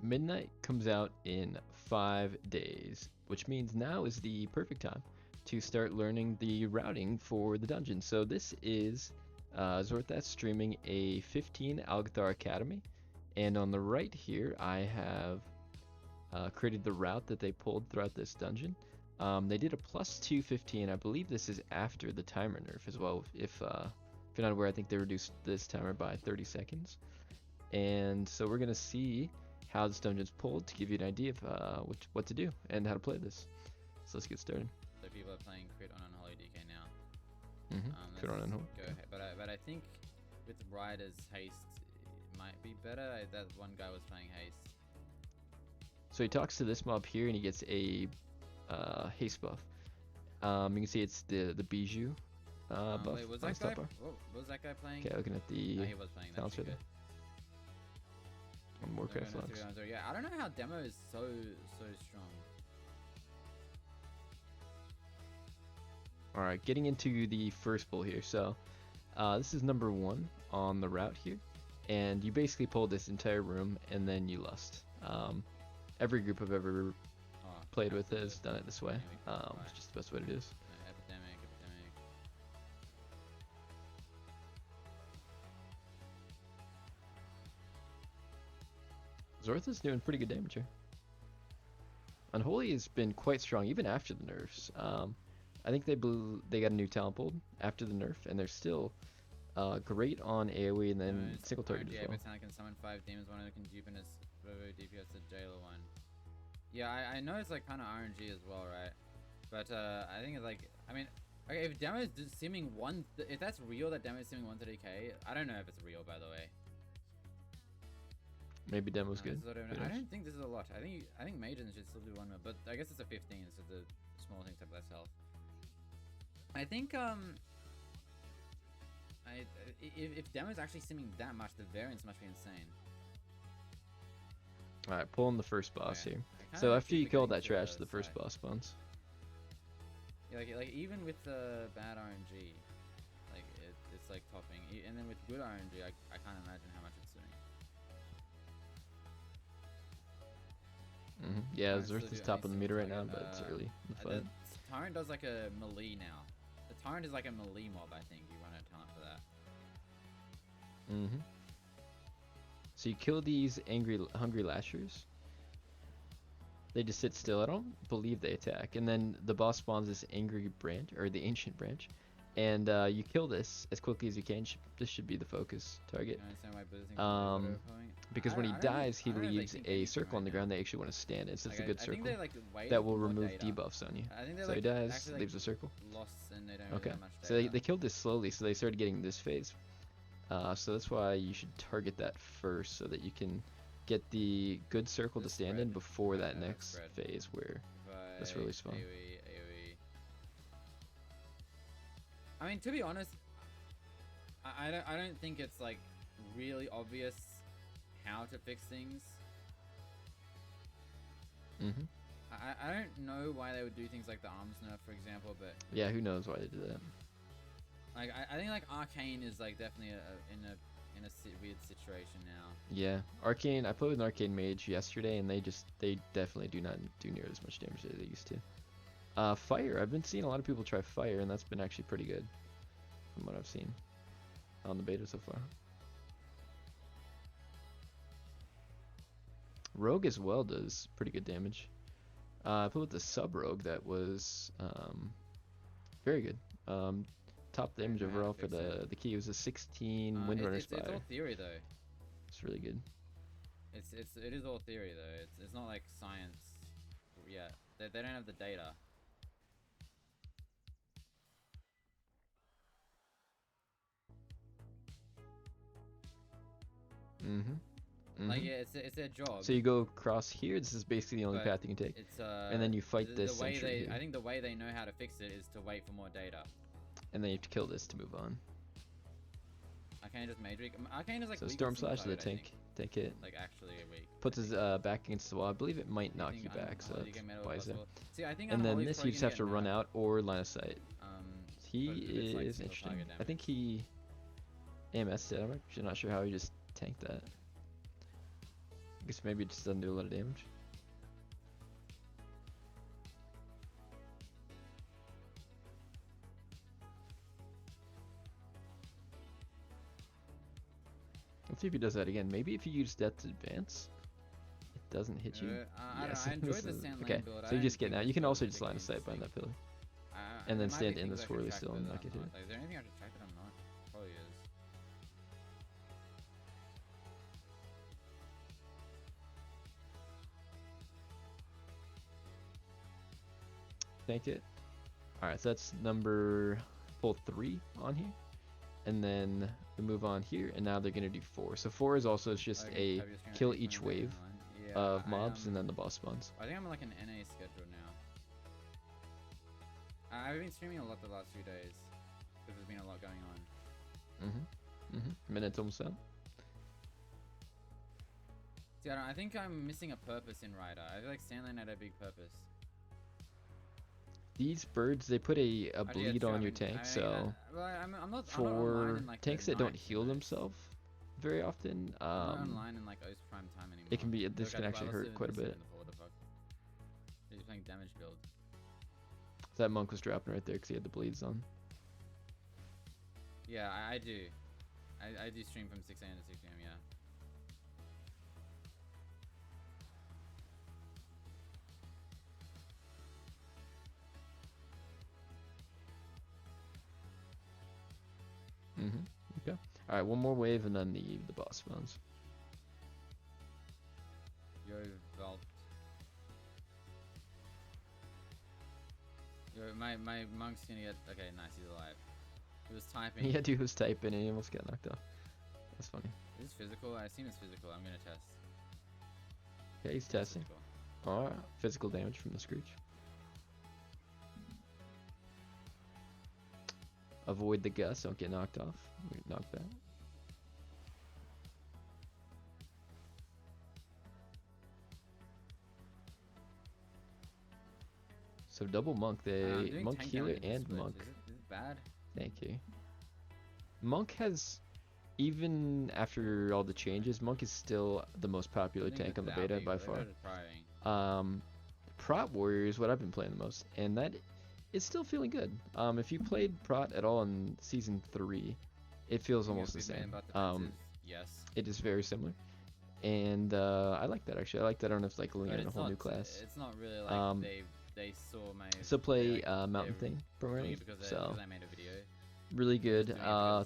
Midnight comes out in 5 days, which means now is the perfect time to start learning the routing for the dungeon. So this is Zorthas streaming a 15 Algethar Academy, and on the right here I have created the route that they pulled throughout this dungeon. They did a +2 15. I believe this is after the timer nerf as well. If you're not aware, I think they reduced this timer by 30 seconds. And so we're gonna see how this dungeon's pulled to give you an idea of what to do and how to play this. So let's get started. So people are playing crit on Unholy DK now. Crit on Unholy. Go ahead. But I think with Rider's haste, it might be better. That one guy was playing haste. So he talks to this mob here and he gets a haste buff. You can see it's the bijou buff. Wait, was that guy? Was that guy playing? Okay, looking at the no, he was playing. talents right there. On Warcraft logs. Yeah, I don't know how demo is so strong. Alright, getting into the first pull here. So this is number 1 on the route here, and you basically pull this entire room and then you lust. Every group I've ever played with has done it this way. It's just the best way to do this. Epidemic. Zorthas doing pretty good damage here. Unholy has been quite strong even after the nerfs. I think they got a new talent pulled after the nerf, and they're still great on AoE and then single target as well. Every time I can summon 5 demons, one of them can dupe in his DPS to jailer one. Yeah, I know it's like kind of RNG as well, right? But I think it's like, I mean, okay, if demo is simming if that's real, that demo is simming 1 to DK, I don't know if it's real, by the way. Maybe demo's good. I don't think this is a lot. I think Mages should still do 1 more, but I guess it's a 15, so the small things have less health. I think if demo is actually simming that much, the variance must be insane. Alright, pulling the first boss here. So after you kill that trash, the first boss spawns. Yeah, like even with the bad RNG, like it's like topping, and then with good RNG, I can't imagine how much it's doing. Yeah, Zorth is top of the meter right now, but it's early in the fight. The Tyrant does like a melee now. The Tyrant is like a melee mob, I think. You run out of talent for that. So you kill these hungry lashers. They just sit still. I don't believe they attack. And then the boss spawns this angry branch, or the ancient branch. And you kill this as quickly as you can. This should be the focus target. Because when he dies, he leaves a circle on the ground they actually want to stand in. So it's a good circle that will remove debuffs on you. So he dies, leaves a circle. Okay, so they killed this slowly, so they started getting this phase. So that's why you should target that first, so that you can get the good circle to stand in before that next phase where that's really fun. I mean, to be honest, I don't think it's like really obvious how to fix things. I don't know why they would do things like the arms nerf, for example, but yeah, who knows why they did that. Like I think like Arcane is like definitely in a weird situation now. Yeah, Arcane. I played with an Arcane mage yesterday, and they definitely do not do near as much damage as they used to. Fire. I've been seeing a lot of people try fire, and that's been actually pretty good from what I've seen on the beta so far. Rogue as well does pretty good damage. I put with the sub rogue that was very good. Top damage overall for the key was a 16 Windrunner Spire. It's all theory though. It's really good. It is all theory though. It's not like science yet. They don't have the data. Like yeah, it's their job. So you go across here. This is basically the only path you can take. And then you fight this sentry here. I think the way they know how to fix it is to wait for more data. And then you have to kill this to move on. Arcane just Mage. Arcane is like. So Storm Slash is a tank hit. Like actually weak. Puts his back against the wall. I believe it might knock you back, so that's why is there. See, I think and then this you just have to run out or line of sight. He is interesting. I think he AMS'd it. I'm actually not sure how he just tanked that. guess maybe it just doesn't do a lot of damage. Let's see if he does that again. Maybe if you use Death's Advance, it doesn't hit you. I enjoy the sand okay, lane build. so you just get now. You can also just line of sight sight behind that pillar. And then stand in the swirly still and not get hit. Like, is there anything I have to track that I'm not? Probably is. Thank it. Alright, so that's number pull 3 on here. And then we move on here, and now they're gonna do 4. So 4 is also just a kill each wave of mobs, and then the boss spawns. I think I'm on like an NA schedule now. I've been streaming a lot the last few days because there's been a lot going on. Minute's almost out. See, I think I'm missing a purpose in Rider. I feel like Sandlane had a big purpose. These birds, they put a bleed on your tank, so for tanks that don't heal themselves very often, I'm not online in like O's prime time anymore. it can be, this can actually hurt quite a bit. He's playing damage build. That monk was dropping right there because he had the bleeds on. Yeah, I do. I do stream from 6 a.m. to 6 p.m. Yeah. Okay. All right, one more wave and then the boss spawns. Yo, Vault. Yo, my monk's gonna get. Okay, nice, he's alive. He was typing. Yeah, dude was typing and he almost got knocked off. That's funny. Is this physical? I assume it's physical. I'm gonna test. Yeah, he's testing. Alright, physical damage from the Screech. Avoid the gust, don't get knocked off. We knocked back. So double monk, they monk healer and monk. Is it bad? Thank you. Monk has, even after all the changes, monk is still the most popular tank on the beta by far. Prot warrior is what I've been playing the most, and that is still feeling good. If you played Prot at all in season 3, it feels almost the same. Yes. It is very similar, and I like that actually. I like that I don't have to like learn a whole new class. It's not really like they saw my. So play Mountain Thing programming. So I made a video. Really good.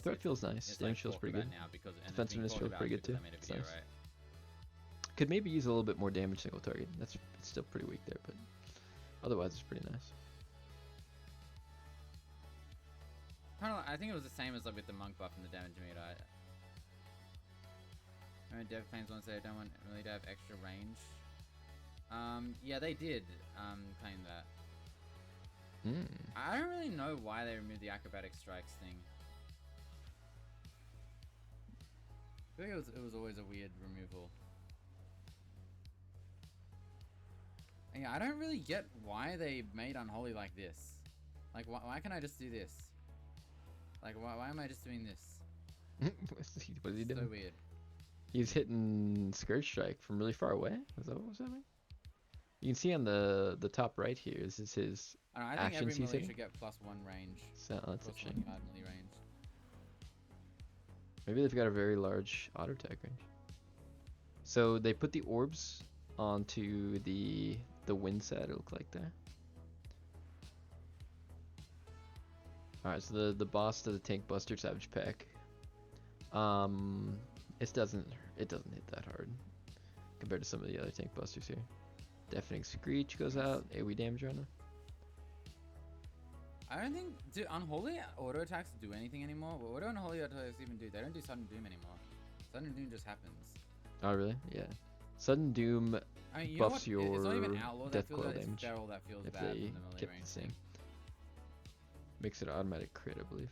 Threat feels nice. Damage feels pretty good. Defensiveness feels pretty good too. It's nice. Could maybe use a little bit more damage single target. It's still pretty weak there, but otherwise it's pretty nice. I think it was the same as like with the monk buff and the damage meter. I mean, dev claims once they don't want really to have extra range. Yeah, they did claim that. I don't really know why they removed the acrobatic strikes thing. I feel like it was always a weird removal. And yeah, I don't really get why they made Unholy like this. Like, why can't I just do this? Like, why am I just doing this? What is he doing? So weird. He's hitting Scourge Strike from really far away. Is that what was happening? You can see on the top right here. This is his I think every actions melee should get +1 range. So that's a shame. Melee range. Maybe they've got a very large auto attack range. So they put the orbs onto the wind set. It looked like there. All right, so the boss to the Tank Buster Savage Pack. It doesn't hit that hard compared to some of the other Tank Busters here. Deafening Screech goes out. AoE damage runner. I don't think do Unholy auto attacks do anything anymore. What do Unholy auto attacks even do? They don't do Sudden Doom anymore. Sudden Doom just happens. Oh really? Yeah. Sudden Doom buffs your it's not even Outlaw death that feels coil bad, damage. it's Feral that feels if bad they from the melee kept range the same. thing. Makes it an automatic crit, I believe.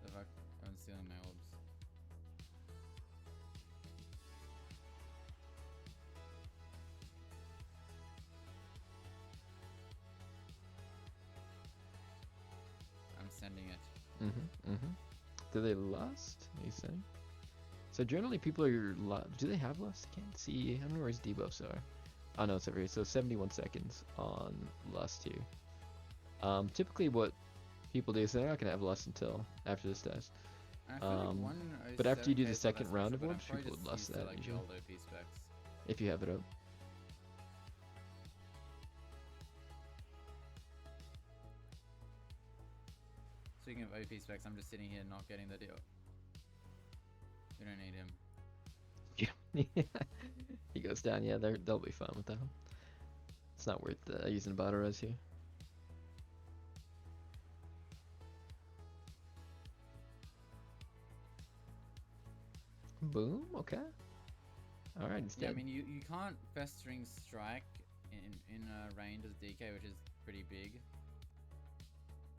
The fuck? I'm stealing my orbs. I'm sending it. Did they lust? Are you saying? So generally people are, do they have lust? I can't see, I don't know where his debuffs are. Oh no, it's over here. So 71 seconds on lust here. Typically what people do is they're not going to have lust until after this dies. And I feel like But after you do the 107k is not that second round special, of but I'm orbs, probably people just would lust used to that like the usually, old OP specs. if you have it up. Speaking of OP specs, I'm just sitting here not getting the deal. We don't need him. He goes down, yeah, they'll be fine with that. It's not worth using battle res here. Boom, okay. Alright, he's Yeah, dead. I mean, you can't festering strike in range as DK, which is pretty big.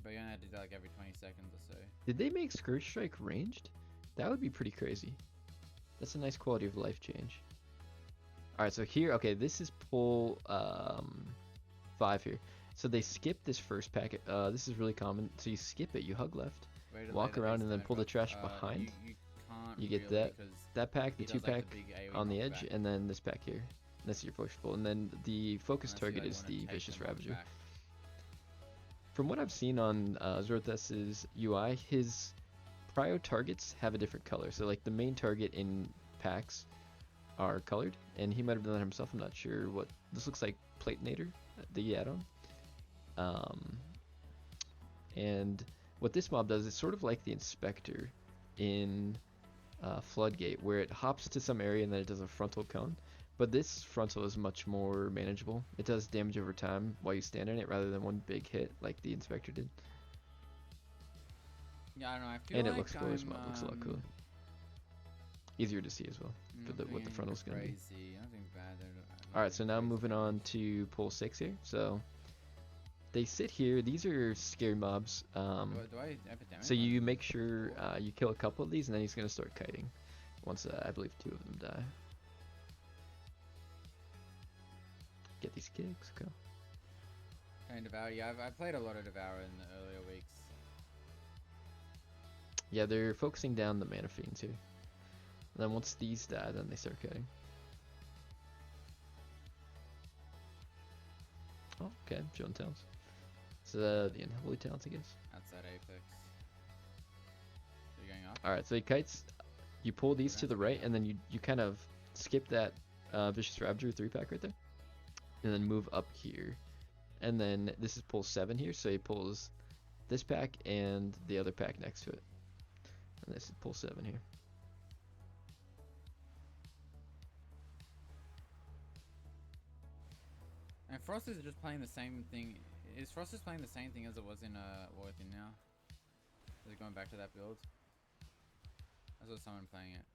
But you're gonna have to do that like every 20 seconds or so. Did they make Scourge Strike ranged? That would be pretty crazy. That's a nice quality of life change. Alright, so here, okay, this is pull 5 here. So they skip this first packet. This is really common. So you skip it, you hug left, walk around, and then pull the trash behind. You get really, that pack, the he 2 does, like, pack the big AoE on the edge, knockback. and then this pack here. That's your focus pull. And then the focus Unless you, target like, is wanna the take Vicious the Ravager. knockback. From what I've seen on Zorthas' UI, his prio targets have a different color. So like the main target in packs are colored, and he might have done that himself. I'm not sure what this looks like. Platinator, the add-on. And what this mob does is sort of like the Inspector in Floodgate, where it hops to some area and then it does a frontal cone. But this frontal is much more manageable. It does damage over time while you stand in it rather than one big hit like the Inspector did. Yeah, I don't know. I feel And like it looks cool as well. It looks a lot cooler. Easier to see as well for what the frontal's gonna be. Alright, so now moving on to pull 6 here. So they sit here. These are scary mobs. So you make sure you kill a couple of these, and then he's gonna start kiting. Once I believe 2 of them die. Get these kicks, okay. Playing Devour, yeah, I've played a lot of Devour in the earlier weeks. Yeah, they're focusing down the mana fiends here. And then once these die, then they start kiting. Oh, okay, showing talents. It's the unholy talents, I guess. Outside Apex. So you're going up? Alright, so he kites. You pull these to the right, and then you kind of skip that Vicious Ravager 3-pack right there. And then move up here. And then this is pull 7 here, so he pulls this pack and the other pack next to it. And this is pull 7 here. And Frost is just playing the same thing. Is Frost just playing the same thing as it was in Worthing now? Is it going back to that build? I saw someone playing it.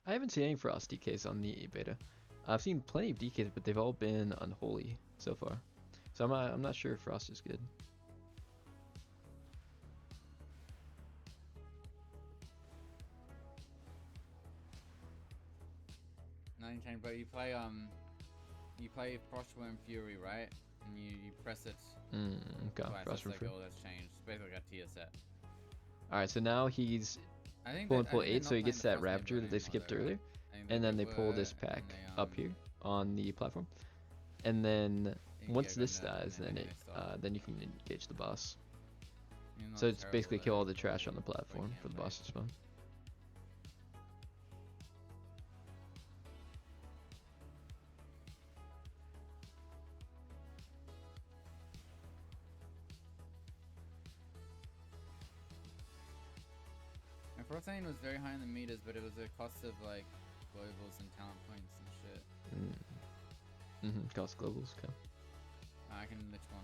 I haven't seen any Frost DKs on the beta. I've seen plenty of DKs, but they've all been unholy so far. So I'm not sure if Frost is good. But you play Frostworm Fury, right? And you press it Okay, twice. Frostworm That's Fury. like all that's changed. It's basically like a tier set. Alright, so now he's I think pulling pull I think 8, so he gets that Ravager that they anymore, skipped though, earlier. right? I think And then they pull were, this and pack they, up here on the platform. And then once this dies, then you can engage the boss. So it's basically kill all the trash on the platform for the boss to spawn. And Frostane was very high in the meters, but it was a cost of like globals and talent points and shit. Cost globals, okay. I can lich one.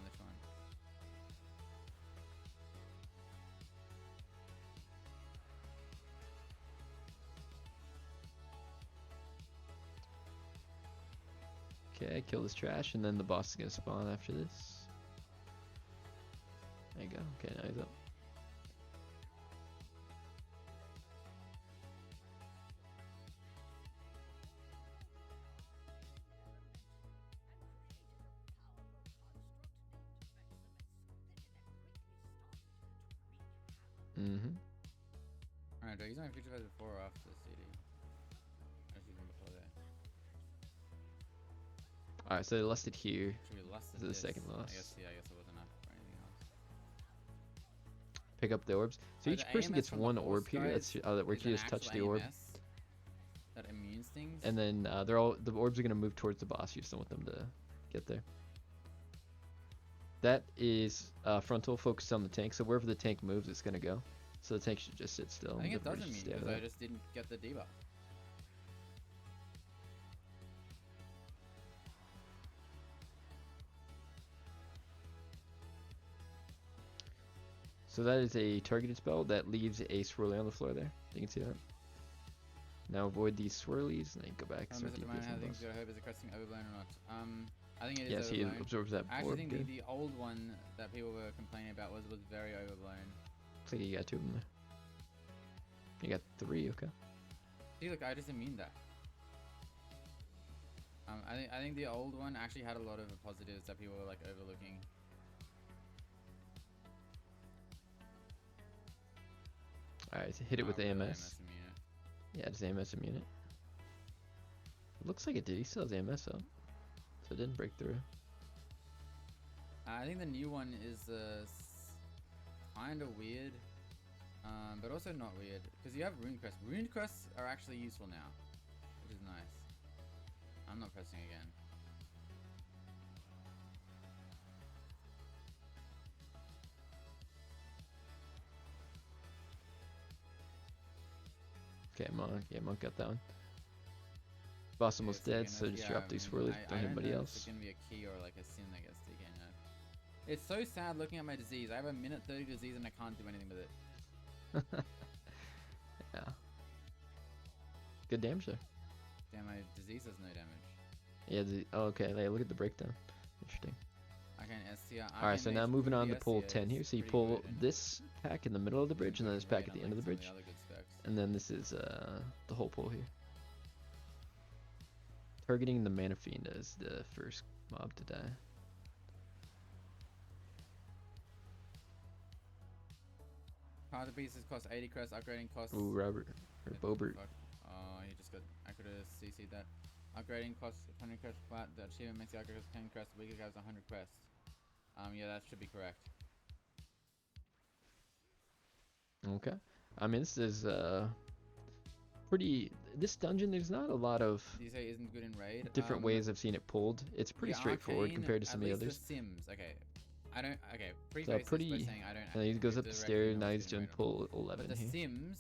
Okay, kill this trash, and then the boss is gonna spawn after this. There you go. Okay, now he's up. Alright, do I use my feature phase before or after CD? I was using before there. Alright, so they lusted here. Should we lust This is the second I lust. guess, yeah, I guess it wasn't enough for anything else. Pick up the orbs. So each the person AMS gets from the one horse orb here. guys That's where is you an just touch the actual orb. AMS that immunes things. And then the orbs are gonna move towards the boss. You just don't want them to get there. That is frontal, focused on the tank. So wherever the tank moves, it's gonna go. So the tank should just sit still. I think it The does bird should immune stay out because of I that. just didn't get the debuff. So that is a targeted spell that leaves a swirly on the floor there. You can see that. Now avoid these swirlies, and then go back. Start Mr. the Demand, how boss. things go. Hope is it cresting overblown or not? I think it is Yes, he overblown. absorbs that I actually orb. think Good. the old one that people were complaining about was very overblown. Looks like you got 2 of them there. You got 3, okay. See, look, I just immune that. I think the old one actually had a lot of positives that people were like overlooking. Alright, so hit it with really AMS. immune it. Yeah, does AMS immune it? Looks like it did. He still has AMS up. So it didn't break through. I think the new one is kind of weird, but also not weird because you have rune crest. Rune crests are actually useful now, which is nice. I'm not pressing again. Okay, Monk. Yeah, Monk got that one. Boss almost dead, so just drop these swirlies. Don't hit anybody else. It's gonna be a key or like a sin that gets taken out. It's so sad looking at my disease. I have a minute 30 disease and I can't do anything with it. Yeah. Good damage there. Damn, my disease does no damage. Yeah, okay, hey, look at the breakdown. Interesting. I can STR. Alright, so now moving on to pull 10 here. So you pull this pack in the middle of the bridge, and then this pack at the end of the bridge. And then this is the whole pull here. Targeting the Mana Fiend as the first mob to die. Part of pieces cost 80 crest, upgrading costs. Ooh, Robert. Or Bobert. Oh, he just got. I could have CC'd that. Upgrading costs 100 crest flat. The achievement makes the upgrade cost 10 crest. The weaker guy has 100 crest. Yeah, that should be correct. Okay. I mean, this is pretty. This dungeon, there's not a lot of You say isn't good in raid. different ways I've seen it pulled. It's pretty straightforward compared to some of the others. The Sims. Okay. I don't. Okay. So pretty. Saying I don't. And he goes up the stairs. Now he's doing doing pull 11 But the here. Sims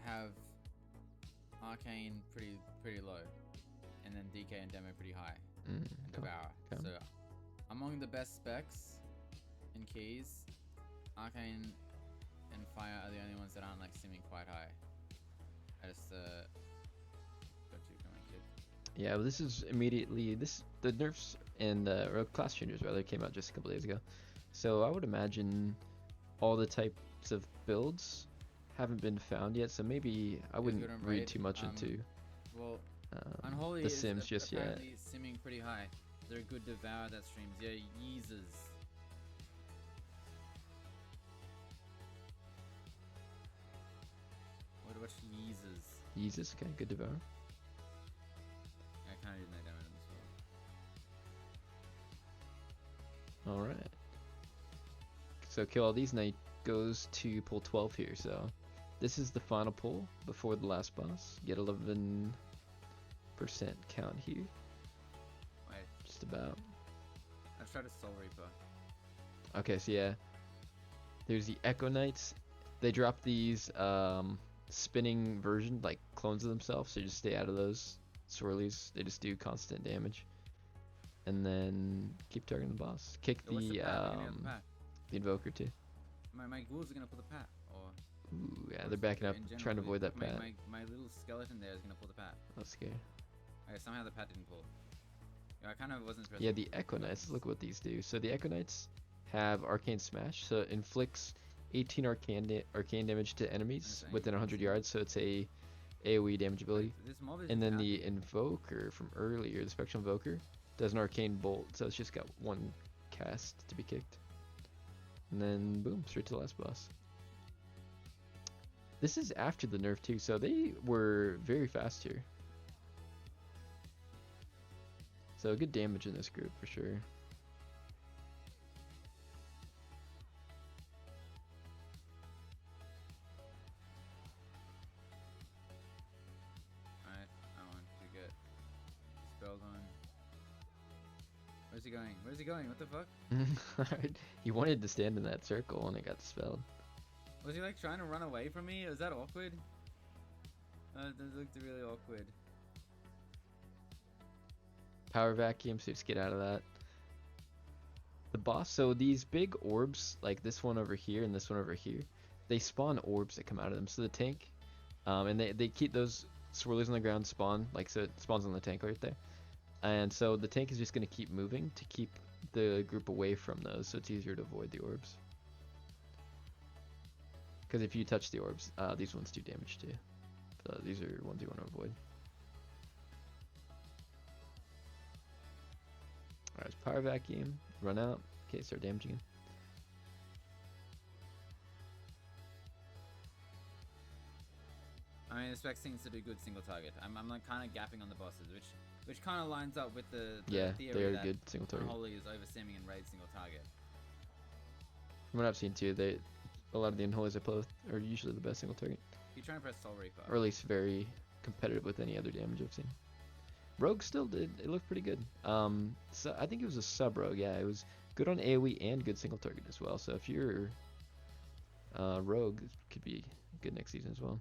have arcane pretty low, and then DK and demo pretty high, and devour. Okay. So among the best specs and keys, arcane and fire are the only ones that aren't like simming quite high. I just got you coming, kid. Yeah, well, this is immediately the nerfs and or class changes rather came out just a couple days ago. So I would imagine all the types of builds haven't been found yet. So maybe I wouldn't read too much into well, Unholy the is Sims just yet. apparently simming pretty high. They're a good devour that streams. Yeah, Yeezers. What's Yeezers? Jesus, okay, good devour. I kind of did no damage on this one. All right. So kill all these, and he goes to pull 12 here. So this is the final pull before the last boss. Get 11% count here. Wait, Just about. I've tried a Soul Reaper. Okay, so yeah. There's the Echo Knights. They drop these spinning version, like clones of themselves, so you just stay out of those swirlies. They just do constant damage. And then keep targeting the boss. Kick So what's the pat? Invoker too. My ghouls are gonna pull the pat, or Ooh, yeah, they're backing up, in general, trying to avoid that pat. my little skeleton there is gonna pull the pat. That's scary. Okay, somehow the pat didn't pull. Yeah, I kind of wasn't. Yeah, the Echo Knights, look what these do. So the Echo Knights have Arcane Smash, so it inflicts 18 arcane damage to enemies within 100 yards, so it's a AoE damage ability. This mob is And then the Invoker from earlier, the Spectral Invoker, does an Arcane Bolt, so it's just got one cast to be kicked. And then boom, straight to the last boss. This is after the nerf too, so they were very fast here. So good damage in this group for sure. Alright, I want to get spelled on. Where's he going? Where's he going? What the fuck? Alright, he wanted to stand in that circle and it got dispelled. Was he like trying to run away from me? Was that awkward? That looked really awkward. Power vacuum, so just get out of that. The boss, so these big orbs, like this one over here and this one over here, they spawn orbs that come out of them. So the tank, and they keep those swirlers on the ground spawn, like so it spawns on the tank right there. And so the tank is just going to keep moving to keep the group away from those, so it's easier to avoid the orbs. Because if you touch the orbs, these ones do damage too. So these are ones you want to avoid. Alright, power vacuum, run out. Okay, start damaging him. I mean, the spec seems to do good single target. I'm like kind of gapping on the bosses, which kind of lines up with the Yeah, theory they're that good single target. Unholy is over simming and raid single target. From what I've seen too, a lot of the Unholies I play with are usually the best single target. You trying to press Soul Reaper? Or at least very competitive with any other damage I've seen. Rogue still did. It looked pretty good. So I think it was a sub rogue. Yeah, it was good on AoE and good single target as well. So if you're rogue, it could be good next season as well.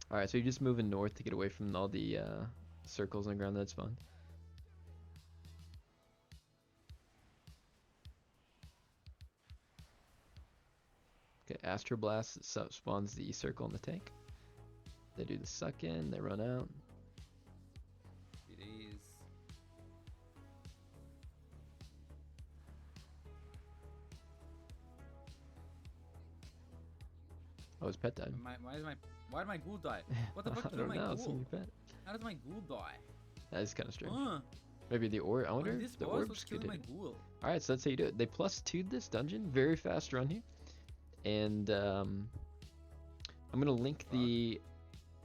All right, so you're just moving north to get away from all the circles on the ground that spawn. Okay, Astro Blast spawns the circle in the tank. They do the suck in, they run out. CDs. Oh, his pet died. Why did my ghoul die? What the fuck I killed don't my know, it's ghoul? your pet. How does my ghoul die? That is kind of strange. Maybe the orb. I wonder This if the boss orbs was could killing hit. my ghoul. All right, so that's how you do it. They +2'd this dungeon, very fast run here, and I'm gonna link the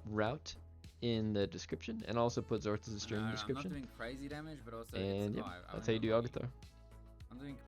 route in the description, and also put Zorthas' stream in the description. I'm not doing crazy damage, but also And it's, yeah, that's how you do Algethar. I'm doing